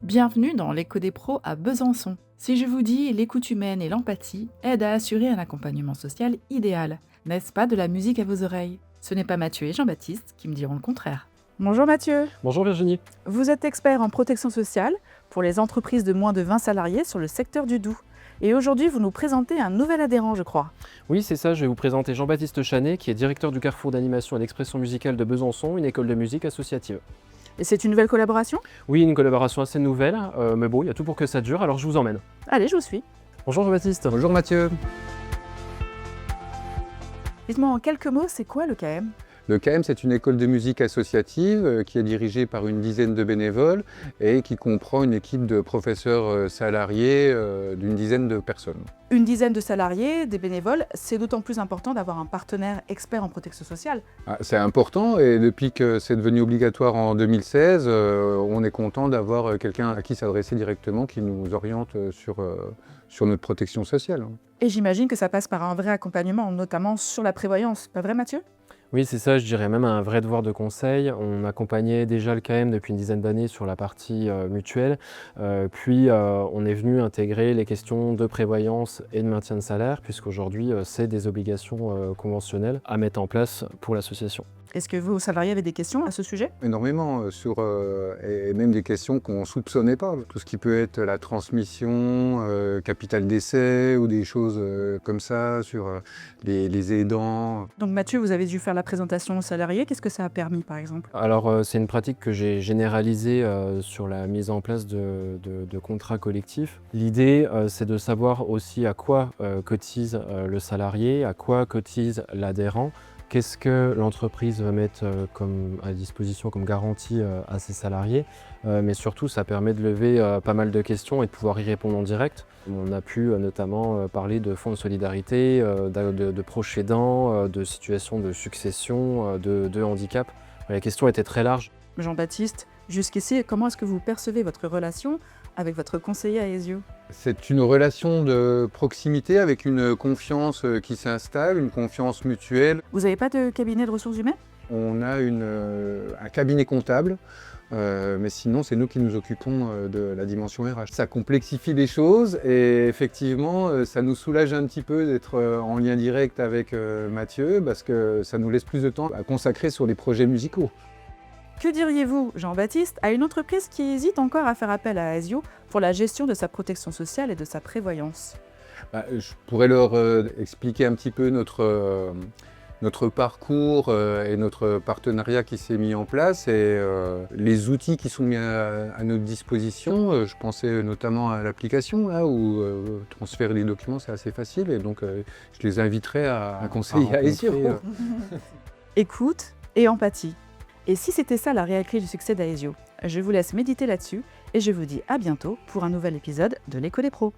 Bienvenue dans l'Écho des pros à Besançon. Si je vous dis l'écoute humaine et l'empathie aident à assurer un accompagnement social idéal, n'est-ce pas de la musique à vos oreilles? Ce n'est pas Mathieu et Jean-Baptiste qui me diront le contraire. Bonjour Mathieu, Bonjour Virginie. vous êtes expert en protection sociale pour les entreprises de moins de 20 salariés sur le secteur du Doubs. Et aujourd'hui, vous nous présentez un nouvel adhérent, je crois. Oui, c'est ça, je vais vous présenter Jean-Baptiste Chanet, qui est directeur du Carrefour d'animation et d'expression musicale de Besançon, une école de musique associative. Et c'est une nouvelle collaboration? Oui, une collaboration assez nouvelle, mais bon, il y a tout pour que ça dure, alors je vous emmène. Allez, je vous suis. Bonjour Jean-Baptiste. Bonjour Mathieu. Dites-moi en quelques mots, c'est quoi le KM? Le KM, c'est une école de musique associative qui est dirigée par une dizaine de bénévoles et qui comprend une équipe de professeurs salariés d'une dizaine de personnes. Une dizaine de salariés, des bénévoles, c'est d'autant plus important d'avoir un partenaire expert en protection sociale. C'est important et depuis que c'est devenu obligatoire en 2016, on est content d'avoir quelqu'un à qui s'adresser directement qui nous oriente sur notre protection sociale. Et j'imagine que ça passe par un vrai accompagnement, notamment sur la prévoyance. Pas vrai Mathieu? Oui, c'est ça, je dirais même un vrai devoir de conseil. On accompagnait déjà le KM depuis une dizaine d'années sur la partie mutuelle, puis on est venu intégrer les questions de prévoyance et de maintien de salaire, puisqu'aujourd'hui c'est des obligations conventionnelles à mettre en place pour l'association. Est-ce que vos salariés avaient des questions à ce sujet? Énormément, et même des questions qu'on ne soupçonnait pas. Tout ce qui peut être la transmission, capital décès ou des choses comme ça sur les aidants. Donc Mathieu, vous avez dû faire la présentation aux salariés. Qu'est-ce que ça a permis par exemple? Alors c'est une pratique que j'ai généralisée sur la mise en place de contrats collectifs. L'idée c'est de savoir aussi à quoi cotise le salarié, à quoi cotise l'adhérent. Qu'est-ce que l'entreprise va mettre à disposition comme garantie à ses salariés, mais surtout ça permet de lever pas mal de questions et de pouvoir y répondre en direct. On a pu notamment parler de fonds de solidarité, de proches aidants, de situations de succession, de handicap. Les questions étaient très larges. Jean-Baptiste, jusqu'ici, comment est-ce que vous percevez votre relation avec votre conseiller à Aesio? C'est une relation de proximité avec une confiance qui s'installe, une confiance mutuelle. Vous n'avez pas de cabinet de ressources humaines? On a un cabinet comptable, mais sinon c'est nous qui nous occupons de la dimension RH. Ça complexifie les choses et effectivement ça nous soulage un petit peu d'être en lien direct avec Mathieu parce que ça nous laisse plus de temps à consacrer sur les projets musicaux. Que diriez-vous, Jean-Baptiste, à une entreprise qui hésite encore à faire appel à Aesio pour la gestion de sa protection sociale et de sa prévoyance? Je pourrais leur expliquer un petit peu notre parcours et notre partenariat qui s'est mis en place et les outils qui sont mis à notre disposition. Je pensais notamment à l'application là, où transférer les documents c'est assez facile et donc je les inviterai à conseiller à Aesio. Écoute et empathie. Et si c'était ça la réelle clé du succès d'Aesio? Je vous laisse méditer là-dessus et je vous dis à bientôt pour un nouvel épisode de l'Écho des pros.